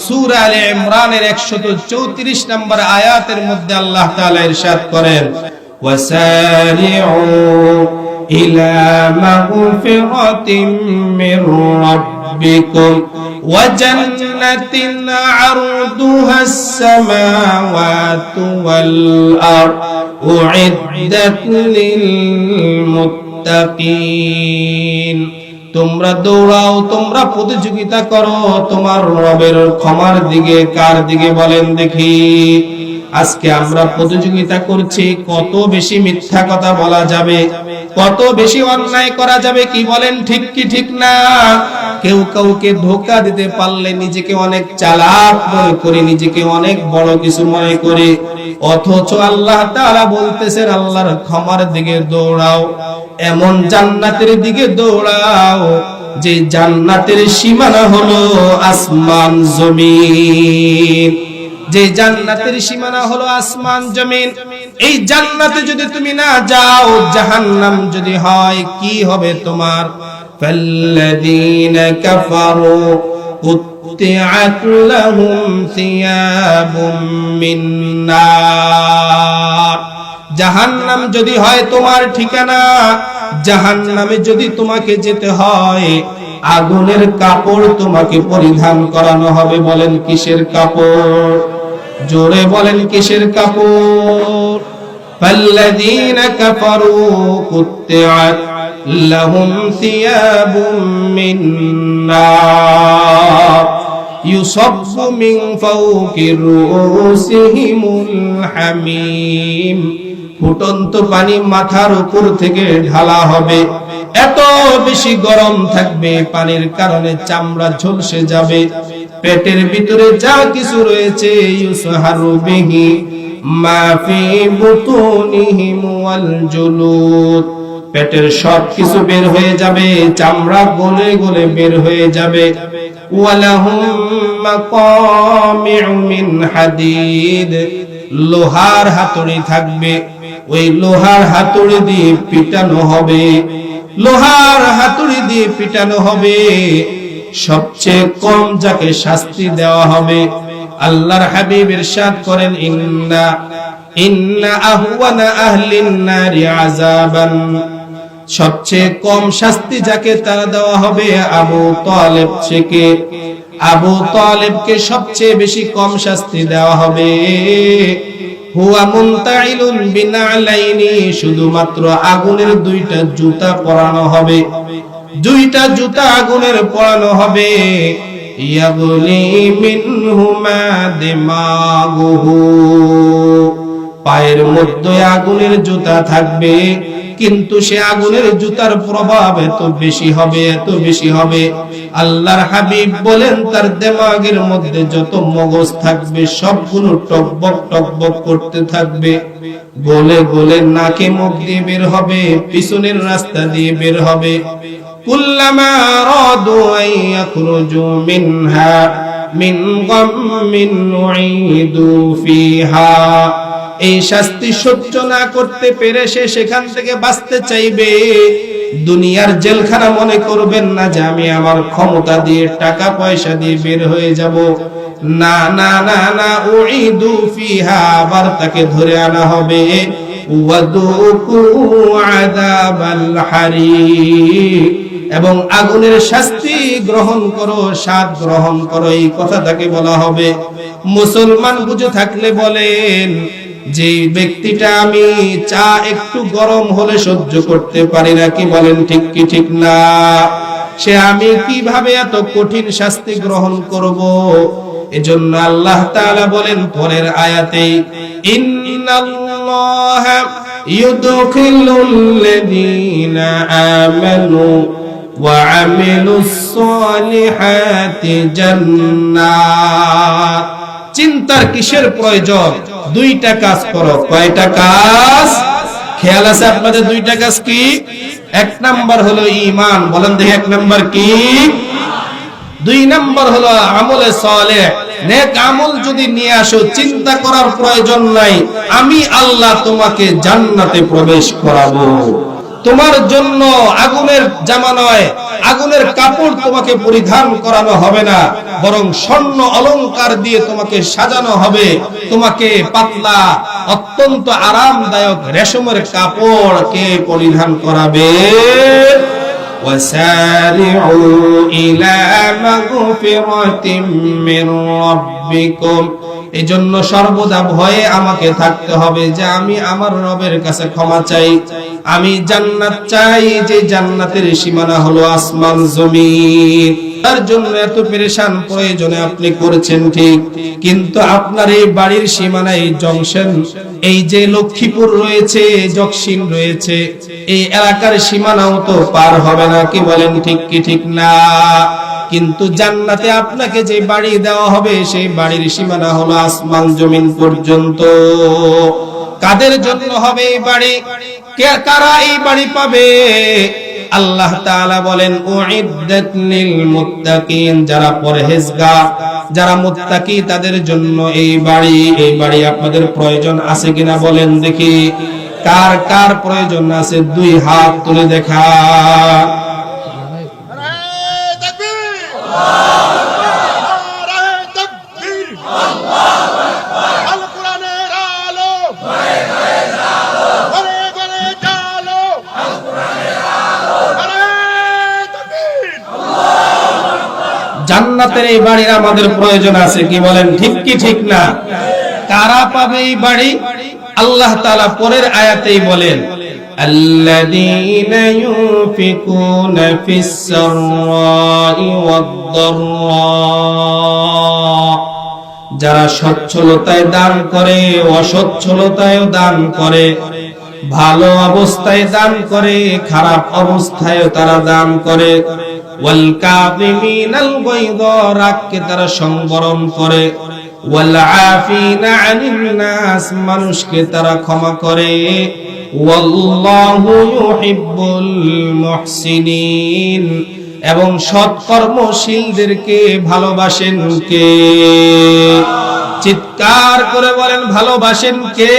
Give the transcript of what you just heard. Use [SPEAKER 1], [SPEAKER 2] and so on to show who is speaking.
[SPEAKER 1] সূরা আলে ইমরানের 134 নম্বর আয়াতের মধ্যে আল্লাহ তাআলা ইরশাদ করেন, ওয়াসারিউ ইলা মাগফিরাতিম মির রাব্বিকুম ওয়া জান্নাতিন আরদুহাস সামাওয়াতু ওয়াল আরদ উইদ্দাত লিল মুত্তাকিন। তোমরা দৌড়াও, তোমরা প্রতিযোগিতা করো তোমার রবের ক্ষমার দিকে। কার দিকে বলেন দেখি? আজকে আমরা প্রতিযোগিতা করছি কত বেশি মিথ্যা কথা বলা যাবে, কত বেশি অন্যায় করা যাবে, কি বলেন? ঠিক কি ঠিক না? কেউ কাউকে ধোঁকা দিতে পারলে নিজেকে অনেক চালাক মনে করে, নিজেকে অনেক বড় কিছু মনে করে, অথচ আল্লাহ তাআলা বলতেছেন আল্লাহর ক্ষমার দিকে দৌড়াও, এমন জান্নাতের দিকে দৌড়াও যে জান্নাতের সীমানা হলো আসমান জমিন। যে জান্নাতের সীমানা হলো আসমান জমিন। এই জান্নাতে যদি তুমি না যাও, জাহান্নাম যদি হয়, কি হবে তোমার? ফাল্লাযীনা কাফারু কুত্তিআত লাহুম সিয়াবুম মিন নার। জাহান্নাম যদি হয় তোমার ঠিকানা, জাহান্নামে যদি তোমাকে যেতে হয়, আগুনের কাপড় তোমাকে পরিধান করানো হবে। বলেন কিসের কাপড়? জোরে বলেন কিসের কাপড়? ফাল্লাযীনা কাফারু কুত্তিআত লাহুম সিয়াবুম মিন নার ইউসাব্বু মিন ফাওকি রুউসিহিমুল হামীম। ফুটন্ত পানি মাথার উপর থেকে ঢালা হবে, এত বেশি গরম থাকবে, পানির কারণে চামড়া ঝলসে যাবে। পেটের ভিতরে যা কিছু রয়েছে, ইউসহারু বিহি মা ফি বুতুনিহিম ওয়াল জুলুদ, পেটের সব কিছু বের হয়ে যাবে, চামড়া গলে গলে বের হয়ে যাবে। ওয়ালাহুম মাকামিউ মিন হাদিদ, লোহার হাতুড়ি থাকবে, ওই লোহার হাতুড়ি দিয়ে পিটানো হবে, লোহার হাতুড়ি দিয়ে পিটানো হবে। সবচেয়ে কম যাকে শাস্তি দেওয়া হবে, আল্লাহর হাবিব ইরশাদ করেন, ইন্না আহওয়ানা আহলিন নারি আযাবান, সবচেয়ে কম শাস্তি যাকে তারা দেওয়া হবে আবু তালেব থেকে। আবু তালেবকে সবচেয়ে বেশি কম শাস্তি দেওয়া হবে। হুয়া মুনতাইলুন বিনালাইনি, শুধুমাত্র আগুনের দুইটা জুতা পরানো হবে, দুইটা জুতা আগুনের পরানো হবে। ইয়াগলি মিনহুমা দিমাগুহু, পায়ের মধ্যে আগুনের জুতা থাকবে, কিন্তু সে আগুনের জুতার প্রভাব এত বেশি হবে, এত বেশি হবে। আল্লাহর হাবিব বলেন তার দিমাগের মধ্যে যত মগজ থাকবে সবগুলো টকবক টকবক করতে থাকবে, গলে গলে নাকে মুখ দিয়ে বের হবে, পিছনের রাস্তা দিয়ে বের হবে। কুল্লামা রাদু আন ইয়াখরুজু মিনহা মিন গাম্মিন নুঈদু ফিহা, এই শাস্তি সহ্য না করতে পেরে সে সেখান থেকে বাঁচতে চাইবে। দুনিয়ার জেলখানা মনে করবেন না যে আমি আমার ক্ষমতা দিয়ে টাকা পয়সা দিয়ে বের হয়ে যাব, না না না না, উঈদু ফিহা, আবার তাকে ধরে আনা হবে। ওয়াদুকু আযাবাল হারিক, এবং আগুনের শাস্তি গ্রহণ করো, স্বাদ গ্রহণ করো, এই কথা তাকে বলা হবে। মুসলমান বুঝে থাকলে বলেন, যে ব্যক্তিটা আমি চা একটু গরম হলে সহ্য করতে পারি না, কি বলেন ঠিক কি ঠিক না? সে আমি কিভাবে এত কঠিন শাস্তি গ্রহণ করব? এজন্য আল্লাহ তাআলা বলেন পরের আয়াতে, ইন্নাল্লাহা ইউদখিলুল লাযীনা আমানু ওয়া আমিলুস সালিহাতি জান্নাত। চিন্তার কিসের প্রয়োজন? দুইটা কাজ করো। কয়টা কাজ? খেয়াল আছে আপনাদের? দুইটা কাজ কি? এক নাম্বার হলো ঈমান, বলেন দেখি এক নাম্বার কি? দুই নাম্বার হলো আমলে সালেহ, নেক আমল যদি নিয়ে আসো, চিন্তা করার প্রয়োজন নাই, আমি আল্লাহ তোমাকে জান্নাতে প্রবেশ করাবো। তোমার জন্য আগুনের জামা নয়, আগুনের কাপড় তোমাকে পরিধান করানো হবে না, বরং স্বর্ণ অলংকার দিয়ে তোমাকে সাজানো হবে। তোমাকে পাতলা অত্যন্ত আরামদায়ক রেশমের কাপড় কে পরিধান করাবে? وسارعوا إلى مغفرة من ربكم। এজন্য সর্বদা ভয়ে আমাকে থাকতে হবে যে আমি আমার রবের কাছে ক্ষমা চাই, আমি জান্নাত চাই, যে জান্নাতের সীমানা হলো আসমান জমিন। তার জন্য এত পেরেশান প্রয়োজনে আপনি করেছেন ঠিক, কিন্তু আপনার এই বাড়ির সীমানায় জংশন, এই যে লক্ষ্মীপুর রয়েছে, জকসিন রয়েছে, এই এলাকার সীমানাও তো পার হবে না, কি বলেন ঠিক কি ঠিক না? কিন্তু জান্নাতে আপনাকে যে বাড়ি দেওয়া হবে সেই বাড়ির সীমানা হলো আসমান জমিন পর্যন্ত। কাদের জন্য হবে এই বাড়ি? কারা এই বাড়ি পাবে? আল্লাহ তাআলা বলেন উইদ্দাত লিল মুত্তাকিন, যারা পরহেজগার, যারা মুত্তাকি তাদের জন্য এই বাড়ি। এই বাড়ি আপনাদের প্রয়োজন আছে কিনা বলেন দেখি, কার কার প্রয়োজন আছে? দুই হাত তুলে দেখা। জান্নাতের এই বাড়ির আমাদের প্রয়োজন আছে, কি বলেন ঠিক কি ঠিক না? কারা পাবে এই বাড়ি? আল্লাহ তাআলা পরের আয়াতেই বলেন আল্লাযীনা ইউনফিকুনা ফিস সাররাই ওয়াদ দাররা, যারা সচ্ছলতায় দান করে, অসচ্ছলতায়ও দান করে, ভালো অবস্থায় দান করে, খারাপ অবস্থায়ও তারা দান করে। ওয়াল কাযিমিনাল গায়য, রাগকে তারা সংবরণ করে। ওয়াল আফিনা আনিন নাস, মানুষকে তারা ক্ষমা করে। ওয়াল্লাহু ইউহিব্বুল মুহসিনিন, এবং সৎকর্মশীলদেরকে ভালোবাসেন কে? চিৎকার করে বলেন ভালোবাসেন কে?